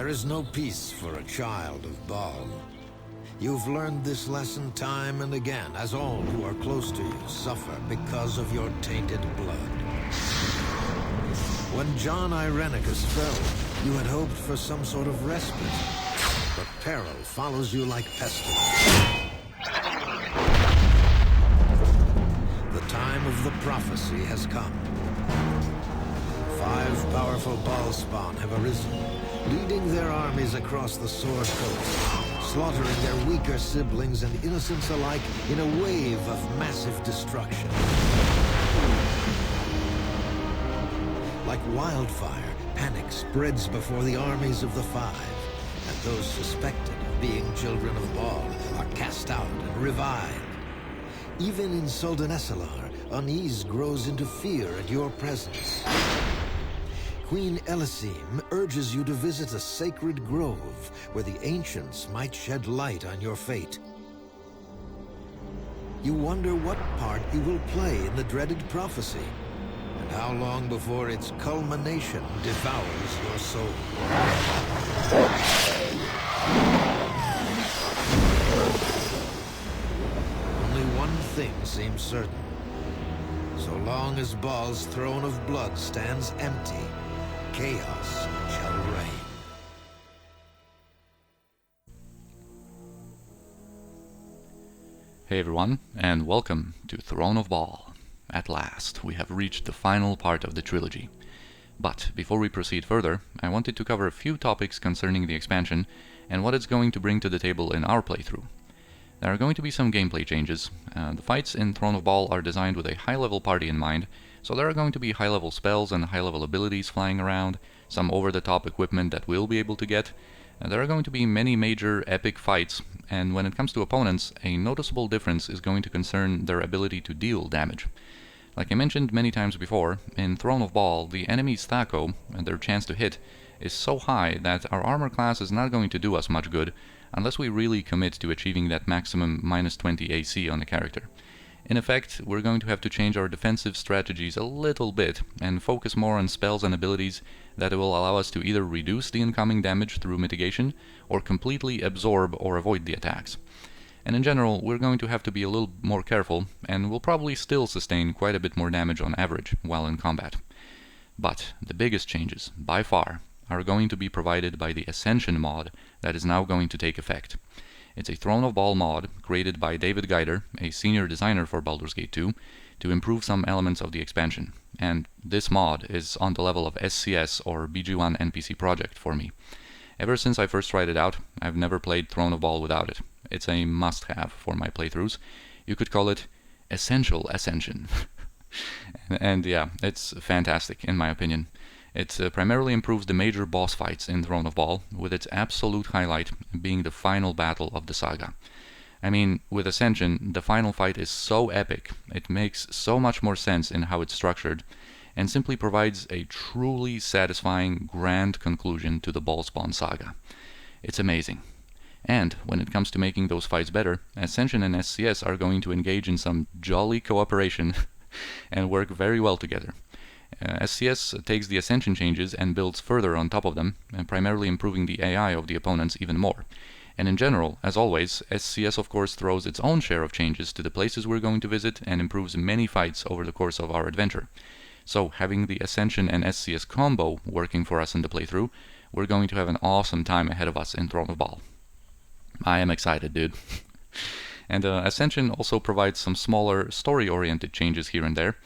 There is no peace for a child of Bhaal. You've learned this lesson time and again, as all who are close to you suffer because of your tainted blood. When John Irenicus fell, you had hoped for some sort of respite, but peril follows you like pestilence. The time of the prophecy has come. 5 powerful Bhaalspawn have arisen, leading their armies across the Sword Coast, slaughtering their weaker siblings and innocents alike in a wave of massive destruction. Like wildfire, panic spreads before the armies of the 5, and those suspected of being children of Bhaal are cast out and revived. Even in Soldanesalar, unease grows into fear at your presence. Queen Elysim urges you to visit a sacred grove where the ancients might shed light on your fate. You wonder what part you will play in the dreaded prophecy, and how long before its culmination devours your soul. Only one thing seems certain. So long as Bhaal's throne of blood stands empty, chaos shall reign. Hey everyone, and welcome to Throne of Bhaal. At last, we have reached the final part of the trilogy. But before we proceed further, I wanted to cover a few topics concerning the expansion and what it's going to bring to the table in our playthrough. There are going to be some gameplay changes. The fights in Throne of Bhaal are designed with a high-level party in mind, so there are going to be high-level spells and high-level abilities flying around, some over-the-top equipment that we'll be able to get. There are going to be many major epic fights, and when it comes to opponents, a noticeable difference is going to concern their ability to deal damage. Like I mentioned many times before, in Throne of Bhaal, the enemy's Thaco, and their chance to hit, is so high that our armor class is not going to do us much good unless we really commit to achieving that maximum -20 AC on the character. In effect, we're going to have to change our defensive strategies a little bit and focus more on spells and abilities that will allow us to either reduce the incoming damage through mitigation or completely absorb or avoid the attacks. And in general, we're going to have to be a little more careful, and we'll probably still sustain quite a bit more damage on average while in combat. But the biggest changes, by far, are going to be provided by the Ascension Mod that is now going to take effect. It's a Throne of Bhaal mod created by David Geider, a senior designer for Baldur's Gate 2, to improve some elements of the expansion. And this mod is on the level of SCS or BG1 NPC project for me. Ever since I first tried it out, I've never played Throne of Bhaal without it. It's a must-have for my playthroughs. You could call it Essential Ascension. And yeah, it's fantastic in my opinion. It primarily improves the major boss fights in Throne of Bhaal, with its absolute highlight being the final battle of the Saga. I mean, with Ascension, the final fight is so epic, it makes so much more sense in how it's structured, and simply provides a truly satisfying, grand conclusion to the Bhaalspawn saga. It's amazing. And when it comes to making those fights better, Ascension and SCS are going to engage in some jolly cooperation and work very well together. SCS takes the Ascension changes and builds further on top of them, primarily improving the AI of the opponents even more. And in general, as always, SCS of course throws its own share of changes to the places we're going to visit and improves many fights over the course of our adventure. So having the Ascension and SCS combo working for us in the playthrough, we're going to have an awesome time ahead of us in Throne of Bhaal. I am excited, dude. And Ascension also provides some smaller story-oriented changes here and there.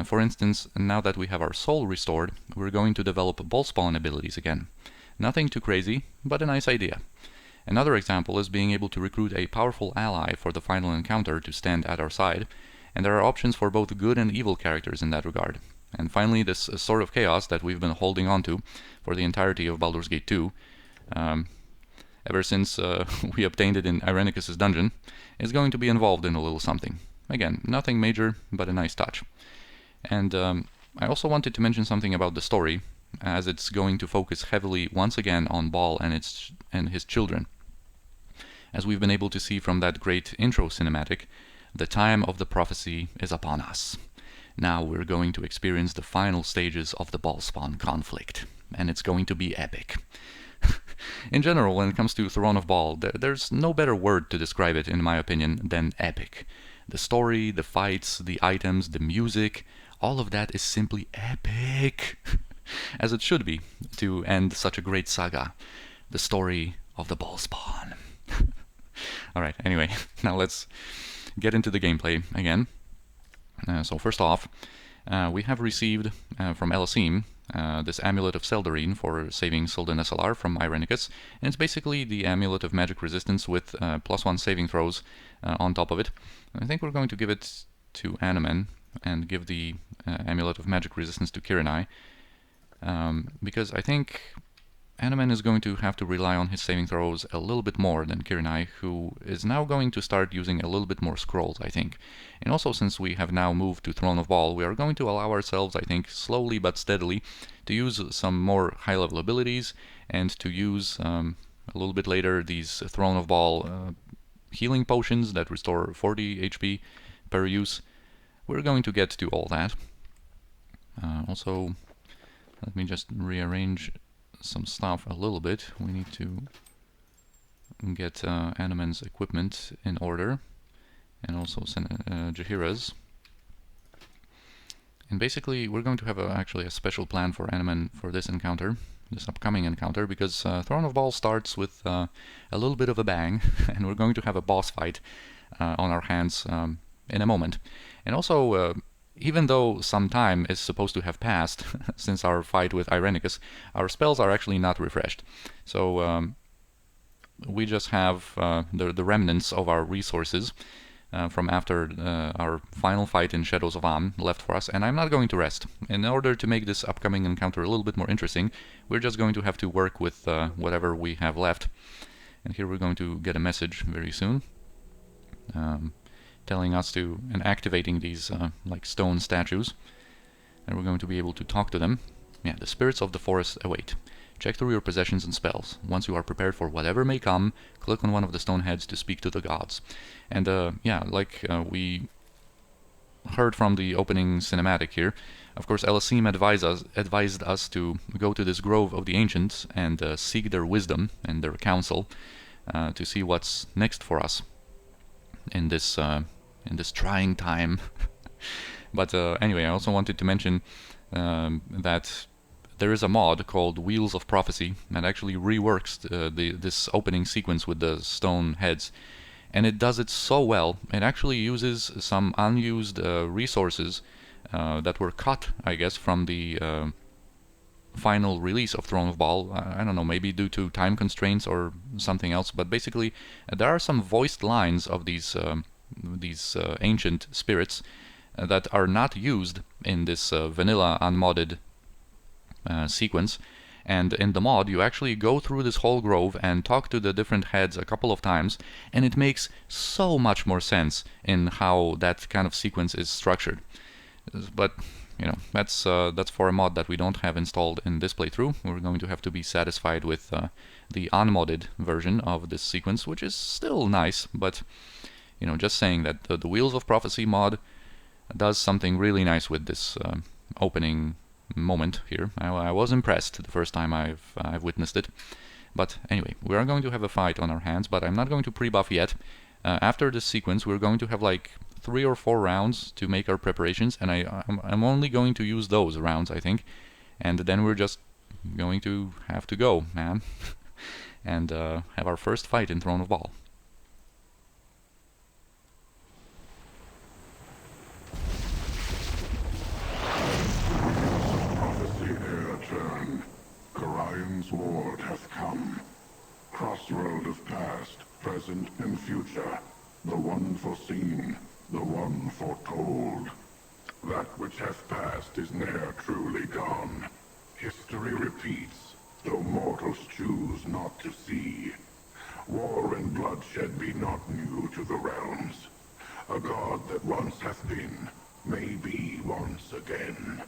For instance, now that we have our soul restored, we're going to develop Bhaalspawn abilities again. Nothing too crazy, but a nice idea. Another example is being able to recruit a powerful ally for the final encounter to stand at our side, and there are options for both good and evil characters in that regard. And finally, this Sword of Chaos that we've been holding on to for the entirety of Baldur's Gate 2, ever since we obtained it in Irenicus' dungeon, is going to be involved in a little something. Again, nothing major, but a nice touch. And I also wanted to mention something about the story, as it's going to focus heavily once again on Bhaal and his children. As we've been able to see from that great intro cinematic, the time of the prophecy is upon us. Now we're going to experience the final stages of the Bhaalspawn conflict, and it's going to be epic. In general, when it comes to Throne of Bhaal, there's no better word to describe it, in my opinion, than epic. The story, the fights, the items, the music, all of that is simply epic. As it should be, to end such a great saga. The story of the Bhaalspawn. Alright, anyway, now let's get into the gameplay again. So first off, we have received from Elasim this Amulet of Seldarine for saving Sildan SLR from Irenicus, and it's basically the Amulet of Magic Resistance with +1 saving throws on top of it. I think we're going to give it to Animen and give the Amulet of Magic Resistance to Kirinai, because I think Animen is going to have to rely on his saving throws a little bit more than Kirinai, who is now going to start using a little bit more scrolls, I think. And also, since we have now moved to Throne of Bhaal, we are going to allow ourselves, I think, slowly but steadily, to use some more high-level abilities, and to use, a little bit later, these Throne of Bhaal healing potions that restore 40 HP per use. We're going to get to all that. Also, let me just rearrange some stuff a little bit. We need to get Animen's equipment in order, and also Jaheira's. And basically, we're going to have actually a special plan for Animen for this encounter, this upcoming encounter, because Throne of Bhaal starts with a little bit of a bang, and we're going to have a boss fight on our hands in a moment. And also, even though some time is supposed to have passed since our fight with Irenicus, our spells are actually not refreshed. So we just have the remnants of our resources from after our final fight in Shadows of Amn left for us, and I'm not going to rest. In order to make this upcoming encounter a little bit more interesting, we're just going to have to work with whatever we have left. And here we're going to get a message very soon. Telling us to, and activating these like stone statues, and we're going to be able to talk to them. Yeah, the spirits of the forest await. Check through your possessions and spells. Once you are prepared for whatever may come, click on one of the stone heads to speak to the gods. And yeah, like we heard from the opening cinematic here, of course Elasim advised us to go to this grove of the ancients and seek their wisdom and their counsel to see what's next for us in this trying time. But anyway, I also wanted to mention that there is a mod called Wheels of Prophecy that actually reworks this opening sequence with the stone heads, and it does it so well. It actually uses some unused resources that were cut, I guess, from the final release of Throne of Bhaal. I don't know, maybe due to time constraints or something else, but basically there are some voiced lines of these ancient spirits that are not used in this vanilla unmodded sequence. And in the mod, you actually go through this whole grove and talk to the different heads a couple of times, and it makes so much more sense in how that kind of sequence is structured. But you know, that's for a mod that we don't have installed in this playthrough. We're going to have to be satisfied with the unmodded version of this sequence, which is still nice, but you know, just saying that the Wheels of Prophecy mod does something really nice with this opening moment here. I was impressed the first time I've witnessed it. But anyway, we are going to have a fight on our hands, but I'm not going to pre-buff yet. After this sequence, we're going to have like 3 or 4 rounds to make our preparations, and I'm only going to use those rounds, I think. And then we're just going to have to go, man, and have our first fight in Throne of Bhaal. Ward hath come. Crossroad of past, present, and future. The one foreseen, the one foretold. That which hath passed is ne'er truly gone. History repeats, though mortals choose not to see. War and bloodshed be not new to the realms. A god that once hath been, may be once again.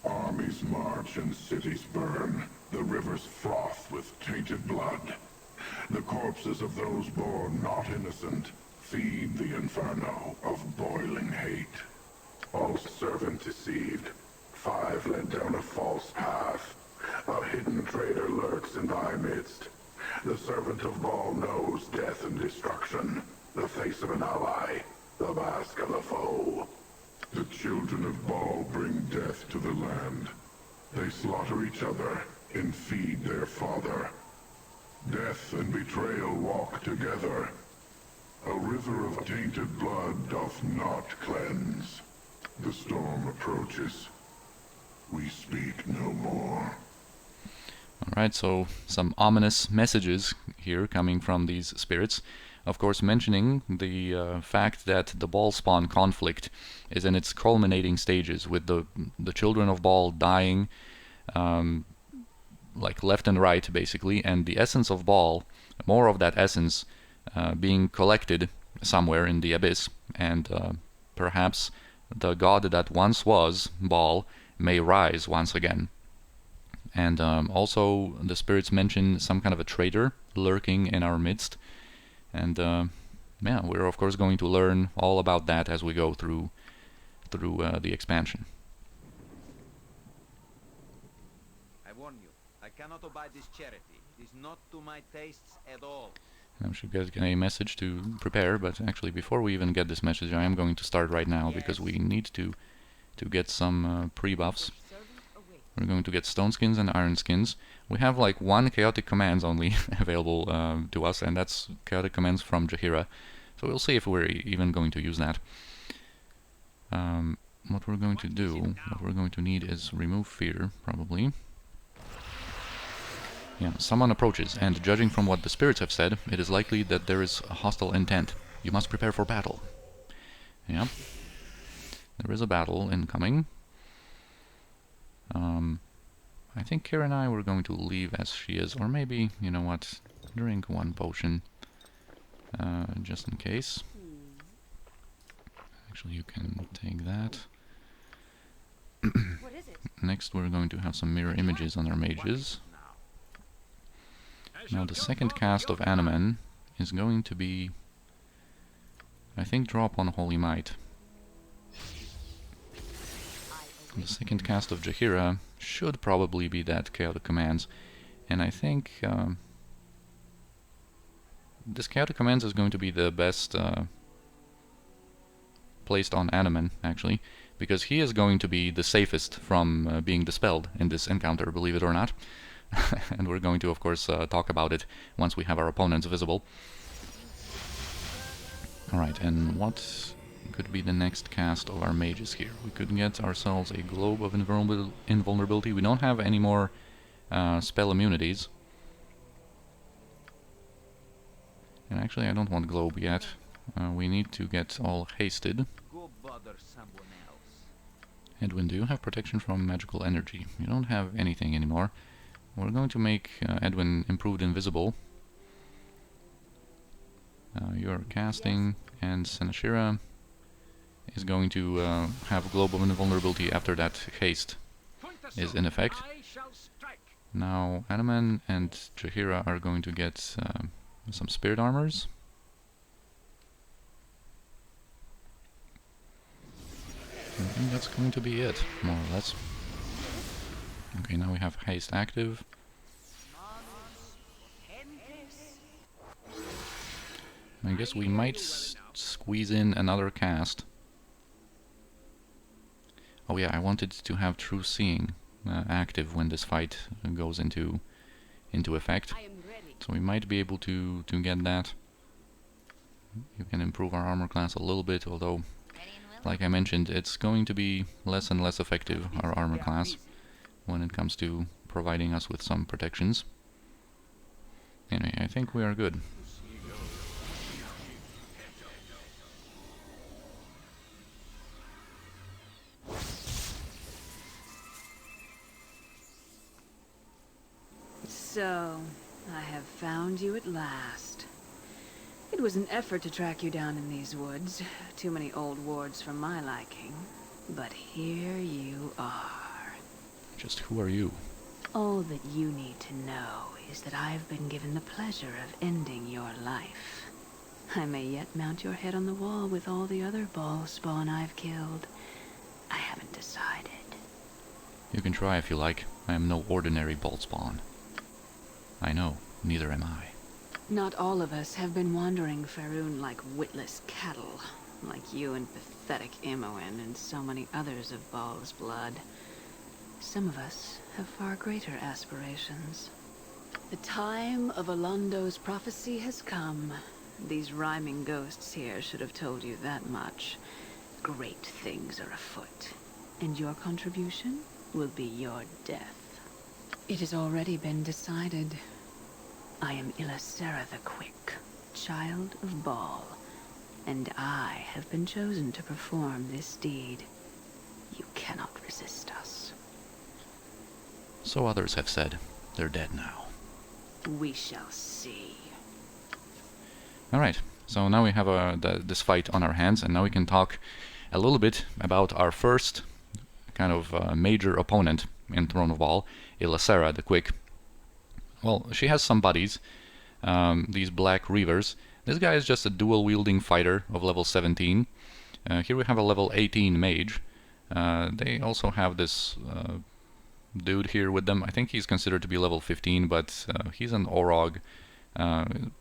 Armies march and cities burn, the rivers froth with tainted blood. The corpses of those born not innocent feed the inferno of boiling hate. All servant deceived, 5 led down a false path. A hidden traitor lurks in thy midst. The servant of Bhaal knows death and destruction. The face of an ally, the mask of a foe. The children of Bhaal bring death to the land. They slaughter each other and feed their father. Death and betrayal walk together. A river of tainted blood doth not cleanse. The storm approaches. We speak no more. Alright, so some ominous messages here coming from these spirits. Of course, mentioning the fact that the Bhaalspawn conflict is in its culminating stages, with the children of Bhaal dying like left and right, basically, and the essence of Bhaal, more of that essence being collected somewhere in the abyss, and perhaps the god that once was Bhaal may rise once again. And also the spirits mention some kind of a traitor lurking in our midst. And yeah, we're of course going to learn all about that as we go through the expansion. I warn you, I cannot abide this charity. It is not to my tastes at all. I should get a message to prepare, but actually before we even get this message, I am going to start right now, because we need to get some pre-buffs. We're going to get stone skins and iron skins. We have like one chaotic commands only available to us, and that's chaotic commands from Jaheira. So we'll see if we're even going to use that. What we're going to do, what we're going to need is remove fear, probably. Yeah, someone approaches, and judging from what the spirits have said, it is likely that there is a hostile intent. You must prepare for battle. Yeah. There is a battle incoming. I think Kira and I were going to leave as she is, or maybe, you know what, drink one potion, just in case. Actually, you can take that. What is it? Next, we're going to have some mirror images on our mages. Now, the second cast of Animan is going to be, I think, drop on Holy Might. The second cast of Jaheira should probably be that chaotic commands, and I think this chaotic commands is going to be the best placed on Animan, actually, because he is going to be the safest from being dispelled in this encounter, believe it or not. And we're going to, of course, talk about it once we have our opponents visible. Alright, and what could be the next cast of our mages here? We could get ourselves a Globe of Invulnerability. We don't have any more spell immunities. And actually, I don't want Globe yet. We need to get all hasted. Go bother someone else. Edwin, do you have protection from magical energy? You don't have anything anymore. We're going to make Edwin improved invisible. You're casting, and Senashira is going to have Global Invulnerability after that haste is in effect. Now Animan and Jaheira are going to get some spirit armors. I think that's going to be it, more or less. Okay, now we have haste active. I guess we might squeeze in another cast. Oh yeah, I wanted to have True Seeing active when this fight goes into effect. So we might be able to get that. You can improve our armor class a little bit, although, like I mentioned, it's going to be less and less effective, our armor class, when it comes to providing us with some protections. Anyway, I think we are good. So, I have found you at last. It was an effort to track you down in these woods. Too many old wards for my liking. But here you are. Just who are you? All that you need to know is that I've been given the pleasure of ending your life. I may yet mount your head on the wall with all the other Bhaalspawn I've killed. I haven't decided. You can try if you like. I am no ordinary Bhaalspawn. I know, neither am I. Not all of us have been wandering Faerun like witless cattle, like you and pathetic Imoen and so many others of Bhaal's blood. Some of us have far greater aspirations. The time of Alondo's prophecy has come. These rhyming ghosts here should have told you that much. Great things are afoot, and your contribution will be your death. It has already been decided. I am Illasera the Quick, child of Bhaal, and I have been chosen to perform this deed. You cannot resist us. So others have said. They're dead now. We shall see. Alright, so now we have this fight on our hands, and now we can talk a little bit about our first kind of major opponent in Throne of Bhaal, Illasera the Quick. Well, she has some buddies, these Black Reavers. This guy is just a dual-wielding fighter of level 17. Here we have a level 18 mage. They also have this dude here with them. I think he's considered to be level 15, but he's an Orog.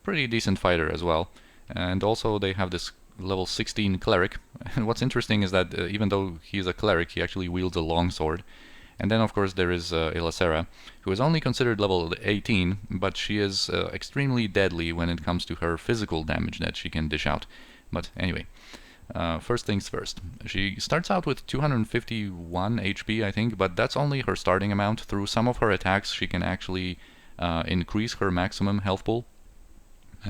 Pretty decent fighter as well. And also they have this level 16 cleric. And what's interesting is that even though he's a cleric, he actually wields a longsword. And then of course there is Illasera, who is only considered level 18, but she is extremely deadly when it comes to her physical damage that she can dish out. But anyway, first things first. She starts out with 251 HP, I think, but that's only her starting amount. Through some of her attacks she can actually increase her maximum health pool.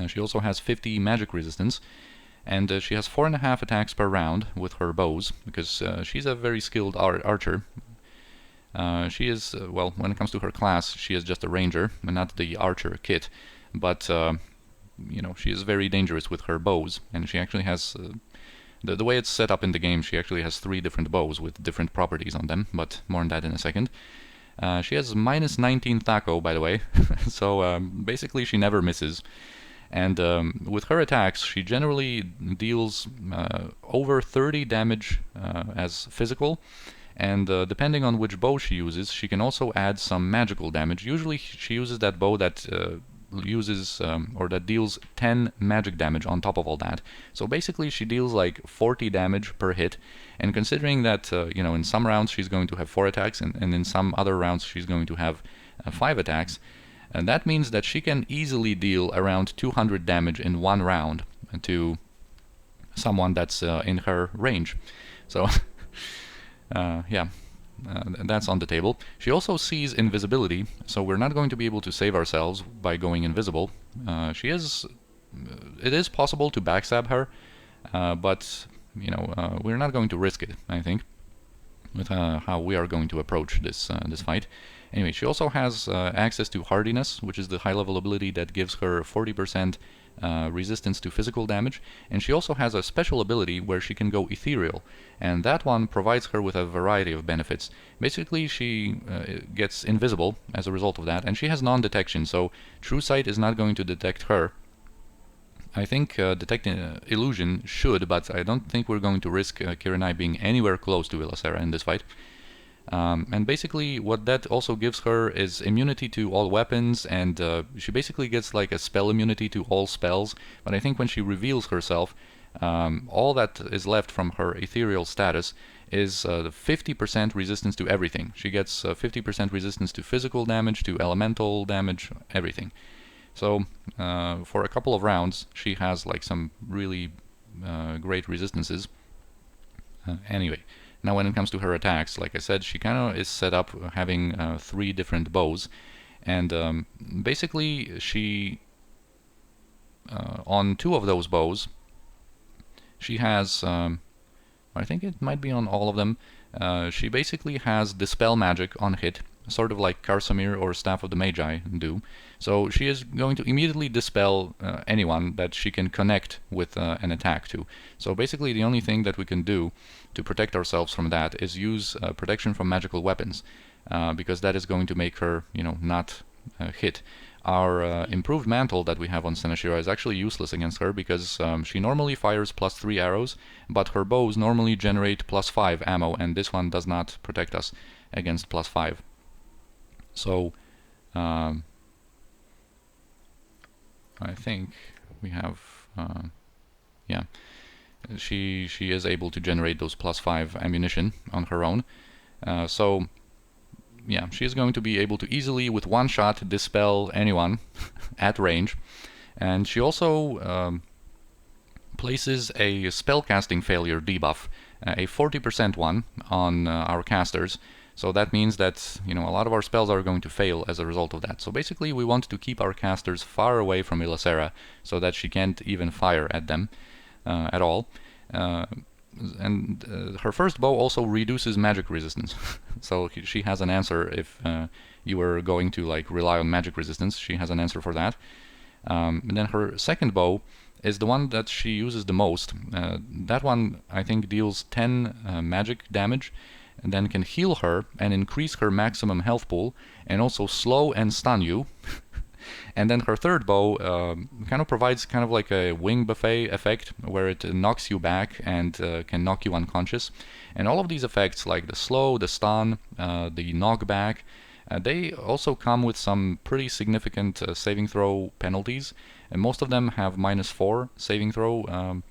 She also has 50 magic resistance, and she has 4.5 attacks per round with her bows, because she's a very skilled archer. She is, well, when it comes to her class, she is just a ranger, and not the archer kit, but, you know, she is very dangerous with her bows, and she actually has, the way it's set up in the game, she actually has 3 different bows with different properties on them, but more on that in a second. She has minus 19 Thaco, by the way, so basically she never misses. And with her attacks, she generally deals over 30 damage as physical, and depending on which bow she uses, she can also add some magical damage. Usually she uses that bow that uses or that deals 10 magic damage on top of all that. So basically she deals like 40 damage per hit, and considering that you know, in some rounds she's going to have 4 attacks, and in some other rounds she's going to have 5 attacks, and that means that she can easily deal around 200 damage in one round to someone that's in her range. So yeah, that's on the table. She also sees invisibility, so we're not going to be able to save ourselves by going invisible. It is possible to backstab her, but you know, we're not going to risk it, I think, with how we are going to approach this fight. Anyway, she also has access to hardiness, which is the high-level ability that gives her 40% resistance to physical damage, and she also has a special ability where she can go ethereal, and that one provides her with a variety of benefits. Basically, she gets invisible as a result of that, and she has non-detection, so True Sight is not going to detect her. I think detect illusion should, but I don't think we're going to risk Kiranai being anywhere close to Illasera in this fight. And basically what that also gives her is immunity to all weapons, and she basically gets like a spell immunity to all spells, but I think when she reveals herself, all that is left from her ethereal status is the 50% resistance to everything. She gets 50% resistance to physical damage, to elemental damage, everything. So for a couple of rounds she has like some really great resistances. Anyway, now when it comes to her attacks, like I said, she kind of is set up having 3 different bows, and basically she on 2 of those bows she has, I think it might be on all of them, she basically has Dispel Magic on hit, sort of like Karsamir or Staff of the Magi do. So she is going to immediately dispel anyone that she can connect with an attack to. So basically the only thing that we can do to protect ourselves from that is use protection from magical weapons, because that is going to make her, you know, not hit. Our improved mantle that we have on Senashira is actually useless against her, because she normally fires +3 arrows, but her bows normally generate +5 ammo, and this one does not protect us against +5. So I think we have, yeah, she is able to generate those +5 ammunition on her own. So yeah, she's going to be able to easily, with one shot, dispel anyone at range. And she also places a spellcasting failure debuff, a 40% one, on our casters. So that means that, you know, a lot of our spells are going to fail as a result of that. So basically we want to keep our casters far away from Illasera so that she can't even fire at them at all. And her first bow also reduces magic resistance. So she has an answer if you were going to like rely on magic resistance. She has an answer for that. And then her second bow is the one that she uses the most. That one, I think, deals 10 magic damage, and then can heal her and increase her maximum health pool, and also slow and stun you. And then her third bow kind of provides kind of like a wing buffet effect, where it knocks you back and can knock you unconscious. And all of these effects, like the slow, the stun, the knockback, they also come with some pretty significant saving throw penalties. And most of them have -4 saving throw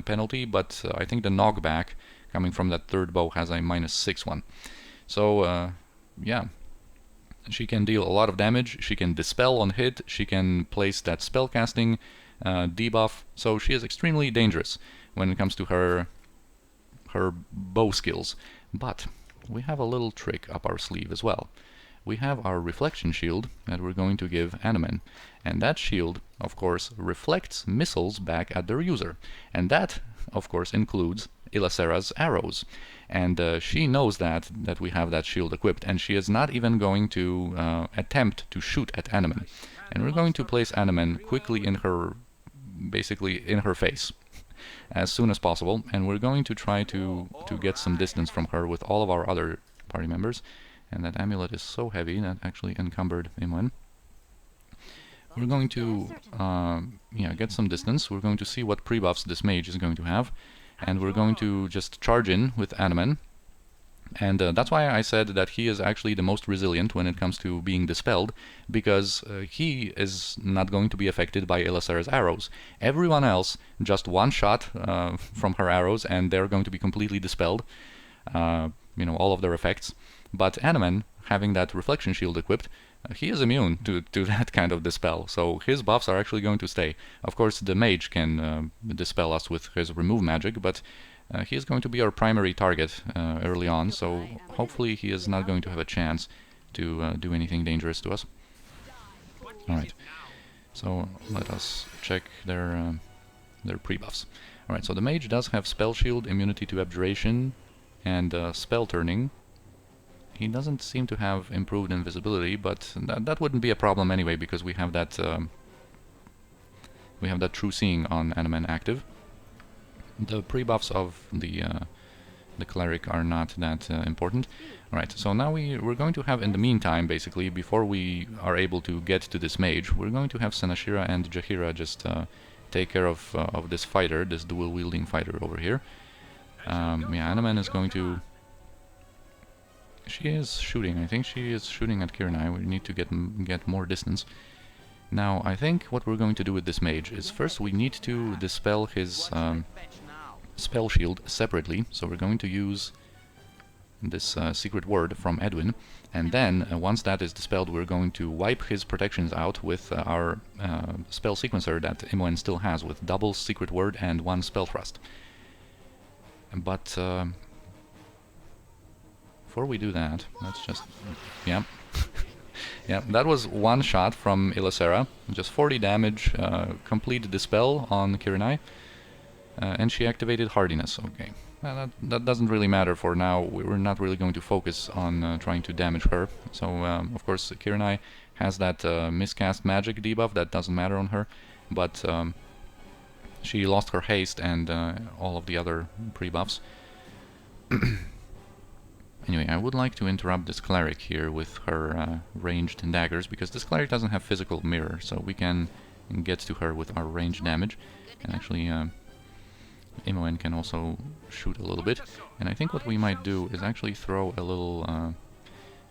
penalty, but I think the knockback coming from that third bow has a -6 one. So yeah. She can deal a lot of damage, she can dispel on hit, she can place that spellcasting debuff, so she is extremely dangerous when it comes to her bow skills. But we have a little trick up our sleeve as well. We have our reflection shield that we're going to give Animen, and that shield, of course, reflects missiles back at their user, and that, of course, includes Illasera's arrows. And she knows that we have that shield equipped, and she is not even going to attempt to shoot at Animen. And we're going to place Animen quickly in her, basically in her face, as soon as possible. And we're going to try to get some distance from her with all of our other party members. And that amulet is so heavy that actually encumbered Imoen. We're going to yeah, get some distance. We're going to see what pre-buffs this mage is going to have. And we're going to just charge in with Animen. And that's why I said that he is actually the most resilient when it comes to being dispelled, because he is not going to be affected by Illasera's arrows. Everyone else, just one shot from her arrows, and they're going to be completely dispelled, you know, all of their effects. But Animen, having that reflection shield equipped, he is immune to that kind of dispel, so his buffs are actually going to stay. Of course, the mage can dispel us with his remove magic, but he is going to be our primary target early on, so hopefully he is not going to have a chance to do anything dangerous to us. Alright, so let us check their pre-buffs. Alright, so the mage does have spell shield, immunity to abjuration, and spell turning. He doesn't seem to have improved invisibility, but that wouldn't be a problem anyway, because we have that true seeing on Animen active. The pre-buffs of the cleric are not that important. Alright, so now we're going to have, in the meantime, basically, before we are able to get to this mage, we're going to have Senashira and Jaheira just take care of this fighter, this dual-wielding fighter over here. Yeah, Animen is going to... She is shooting. I think she is shooting at Kirinai. We need to get more distance. Now, I think what we're going to do with this mage is first we need to dispel his spell shield separately. So we're going to use this secret word from Edwin, and then once that is dispelled, we're going to wipe his protections out with our spell sequencer that Imoen still has, with double secret word and 1 spell thrust. But before we do that, let's just... yeah. Yeah, that was one shot from Illasera. Just 40 damage, complete dispel on Kirinai. And she activated hardiness. Okay. That doesn't really matter for now. We're not really going to focus on trying to damage her. So, of course, Kirinai has that miscast magic debuff. That doesn't matter on her. But she lost her haste and all of the other pre-buffs. Anyway, I would like to interrupt this cleric here with her ranged daggers, because this cleric doesn't have physical mirror, so we can get to her with our ranged damage. And actually, Imoen can also shoot a little bit. And I think what we might do is actually throw a little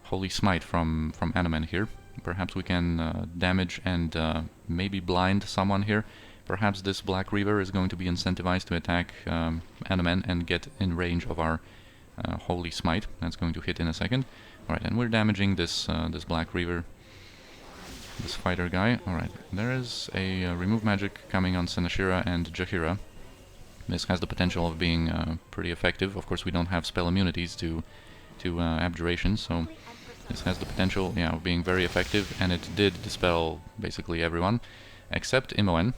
Holy Smite from Animen here, Perhaps we can damage and maybe blind someone here. Perhaps this Black Reaver is going to be incentivized to attack Anomen and get in range of our Holy Smite. That's going to hit in a second. Alright, and we're damaging this this Black Reaver, this fighter guy. Alright, there is a remove magic coming on Senashira and Jaheira. This has the potential of being pretty effective. Of course, we don't have spell immunities to abjuration, so this has the potential, yeah, of being very effective, and it did dispel basically everyone, except Imoen.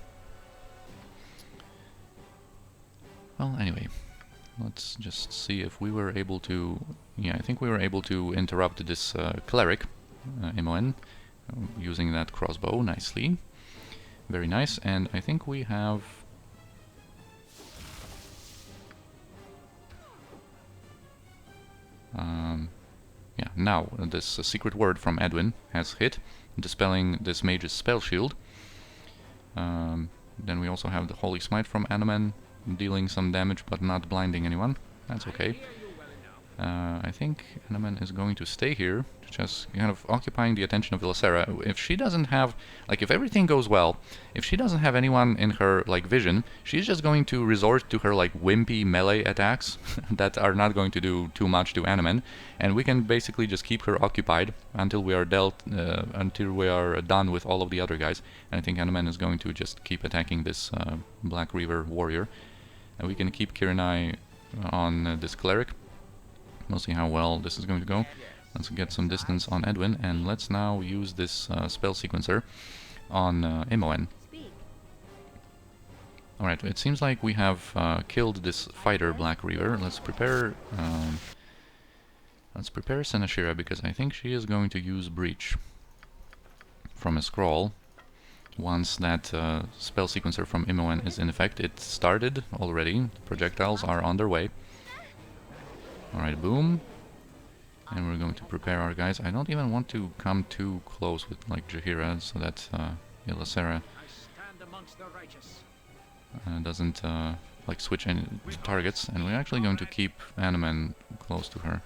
Well, anyway, let's just see if we were able to... Yeah, I think we were able to interrupt this cleric, Imoen, using that crossbow nicely. Very nice, and I think we have... yeah, now this secret word from Edwin has hit, dispelling this mage's spell shield. Then we also have the Holy Smite from Anomen, dealing some damage but not blinding anyone. That's okay. I think Anomen is going to stay here, just kind of occupying the attention of Illasera. If she doesn't have, like, if everything goes well, if she doesn't have anyone in her, like, vision, she's just going to resort to her, like, wimpy melee attacks that are not going to do too much to Anomen, and we can basically just keep her occupied until we are until we are done with all of the other guys. And I think Anomen is going to just keep attacking this Black Reaver warrior, and we can keep Kirinai on this cleric. We'll see how well this is going to go. Let's get some distance on Edwin, and let's now use this spell sequencer on Imoen. Alright, it seems like we have killed this fighter Black Reaver. Let's prepare Senashira, because I think she is going to use Breach from a scroll. Once that spell sequencer from Imoen is in effect, it started already. The projectiles are on their way. Alright, boom. And we're going to prepare our guys. I don't even want to come too close with, like, Jaheira, so that Illasera doesn't like switch any targets. And we're actually going to keep Anomen close to her.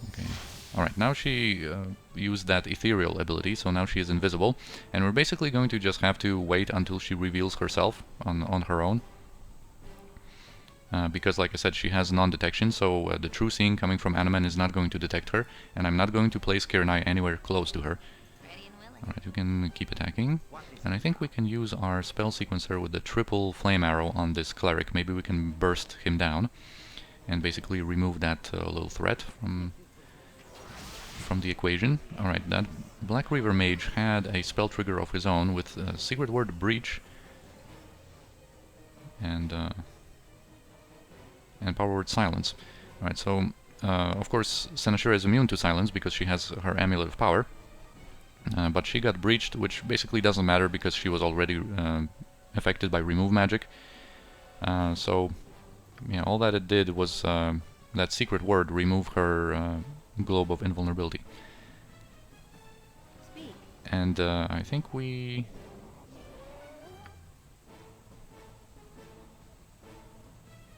Okay. Alright, now she used that ethereal ability, so now she is invisible. And we're basically going to just have to wait until she reveals herself on her own. Because, like I said, she has non-detection, so the true seeing coming from Anomen is not going to detect her, and I'm not going to place Kirinai anywhere close to her. Alright, we can keep attacking, and I think we can use our spell sequencer with the triple flame arrow on this cleric. Maybe we can burst him down, and basically remove that little threat from the equation. Alright, that Black Reaver mage had a spell trigger of his own with secret word Breach, and power word Silence. Alright, so of course Senashira is immune to silence because she has her amulet of power, but she got breached, which basically doesn't matter because she was already affected by remove magic. So yeah, all that it did was that secret word remove her globe of invulnerability. And I think we...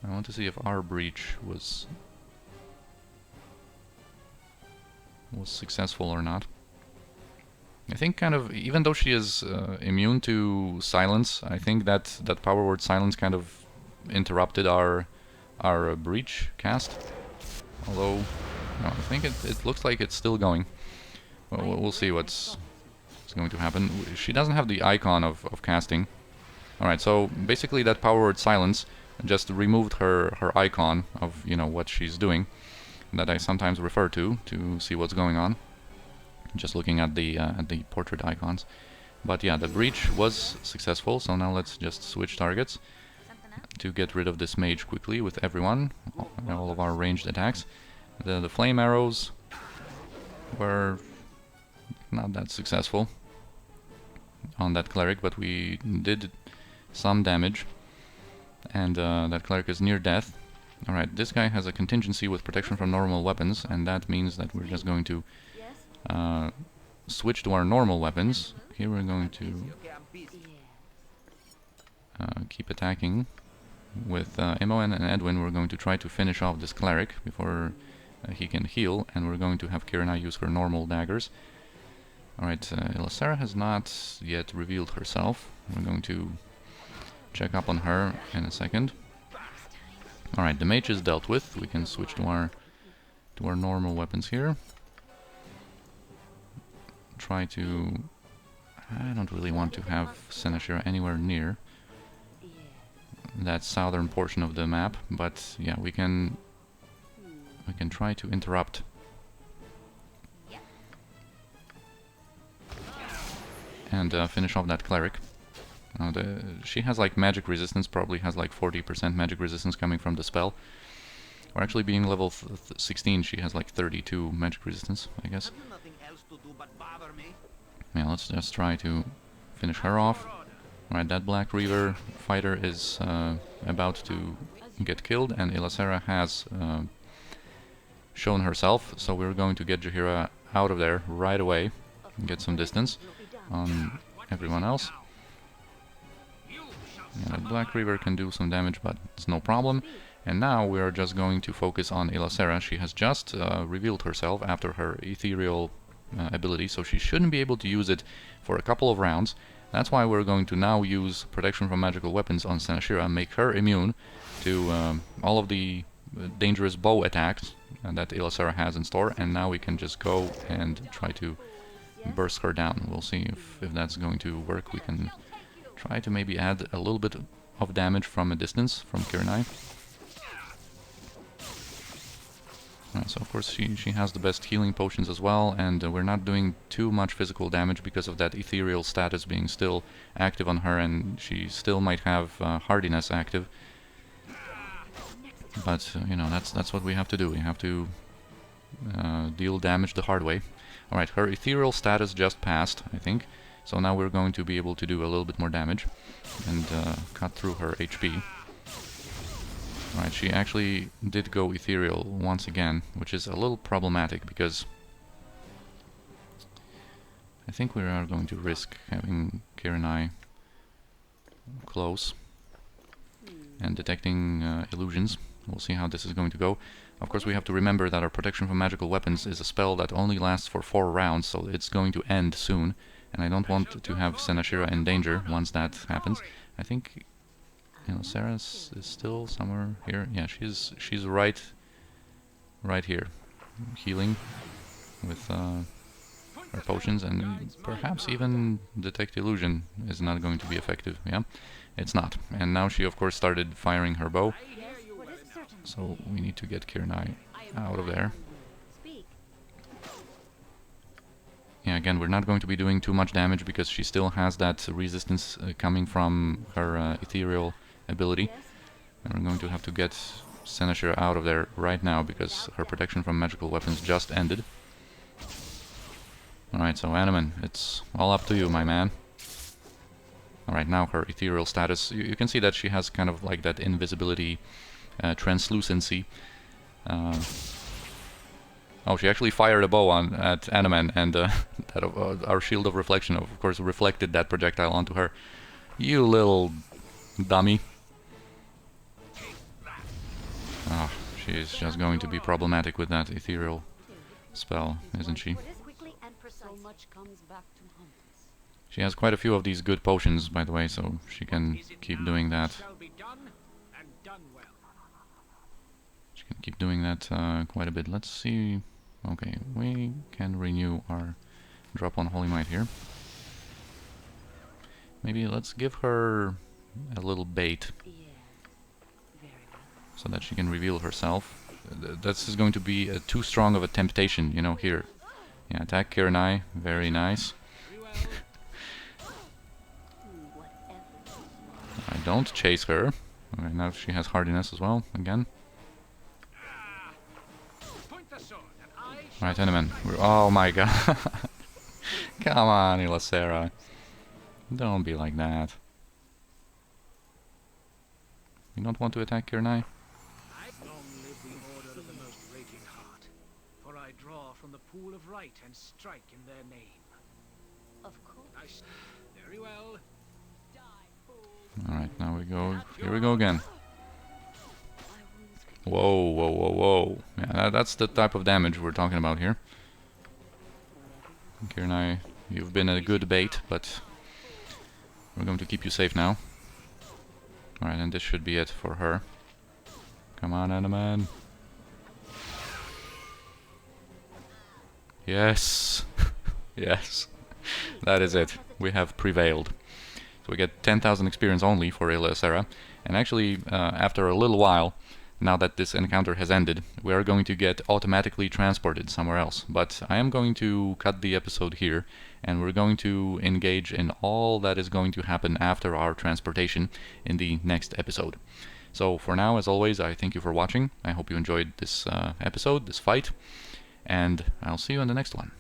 I want to see if our breach was successful or not. I think kind of, even though she is immune to silence, I think that power word Silence kind of interrupted our breach cast. Although, no, I think it looks like it's still going. Well, we'll see what's going to happen. She doesn't have the icon of casting. Alright, so basically that power word Silence just removed her icon of, you know, what she's doing, that I sometimes refer to see what's going on, just looking at the portrait icons. But yeah, the breach was successful, so now let's just switch targets to get rid of this mage quickly with everyone, all of our ranged attacks. The flame arrows were not that successful on that cleric, but we did some damage. And that cleric is near death. Alright, this guy has a contingency with protection from normal weapons, and that means that we're just going to switch to our normal weapons. Here we're going to keep attacking. With Imoen and Edwin, we're going to try to finish off this cleric before he can heal, and we're going to have Kirinai use her normal daggers. Alright, Illasera has not yet revealed herself. We're going to check up on her in a second. Alright, the mage is dealt with. We can switch to our normal weapons here. Try to... I don't really want to have Senashira anywhere near that southern portion of the map, but yeah, we can try to interrupt. And finish off that cleric. She has like magic resistance, probably has like 40% magic resistance coming from the spell. Or actually being level 16, she has like 32 magic resistance, I guess. Yeah, let's just try to finish her off. Alright, that Black Reaver fighter is about to get killed, and Illasera has shown herself, so we're going to get Jaheira out of there right away and get some distance on everyone else. Yeah, that Black Reaver can do some damage, but it's no problem. And now we are just going to focus on Illasera. She has just revealed herself after her ethereal ability, so she shouldn't be able to use it for a couple of rounds. That's why we're going to now use protection from magical weapons on Senashira, make her immune to all of the dangerous bow attacks that Illasera has in store, and now we can just go and try to burst her down. We'll see if that's going to work. We can try to maybe add a little bit of damage from a distance from Kirinai. So of course she has the best healing potions as well, and we're not doing too much physical damage because of that ethereal status being still active on her, and she still might have hardiness active. But you know, that's what we have to do. We have to deal damage the hard way. Alright, her ethereal status just passed, I think. So now we're going to be able to do a little bit more damage and cut through her HP. Alright, she actually did go ethereal once again, which is a little problematic because I think we are going to risk having Kirinai close and detecting illusions. We'll see how this is going to go. Of course, we have to remember that our protection from magical weapons is a spell that only lasts for 4 rounds, so it's going to end soon, and I don't want to have Senashira in danger once that happens. I think Illasera is still somewhere here. Yeah, she's right here, healing with her potions, and perhaps even detect illusion is not going to be effective. Yeah, it's not. And now she of course started firing her bow, so we need to get Kirinai out of there. Yeah, again, we're not going to be doing too much damage because she still has that resistance coming from her ethereal ability. And we're going to have to get Senashira out of there right now because her protection from magical weapons just ended. Alright, so Animan, it's all up to you, my man. Alright, now her ethereal status. You can see that she has kind of like that invisibility, translucency. Oh, she actually fired a bow at Animan, and that our shield of reflection, of course, reflected that projectile onto her. You little dummy. Oh, she's just going to be problematic with that ethereal spell, isn't she? She has quite a few of these good potions, by the way, so she can keep doing that. She can keep doing that quite a bit. Let's see. Okay, we can renew our drop on Holy Might here. Maybe let's give her a little bait so that she can reveal herself. This is going to be too strong of a temptation, you know, here. Yeah, attack Kirinai, very nice. I don't chase her. Okay, now she has hardiness as well, again. Alright, Eneman. Oh my god. Come on, Illasera. Don't be like that. You don't want to attack Kirinai? Long live the order of the most raging heart, for I draw from the pool of right and strike in their name. Of course. Very well. Alright, now we go. Here we go again. Whoa, whoa, whoa, whoa. Yeah, that's the type of damage we're talking about here. Kirinai You've been a good bait, but we're going to keep you safe now. Alright, and this should be it for her. Come on, Animan. Yes. Yes. That is it. We have prevailed. So we get 10,000 experience only for Illasera. And actually, after a little while, now that this encounter has ended, we are going to get automatically transported somewhere else. But I am going to cut the episode here, and we're going to engage in all that is going to happen after our transportation in the next episode. So for now, as always, I thank you for watching. I hope you enjoyed this episode, this fight, and I'll see you in the next one.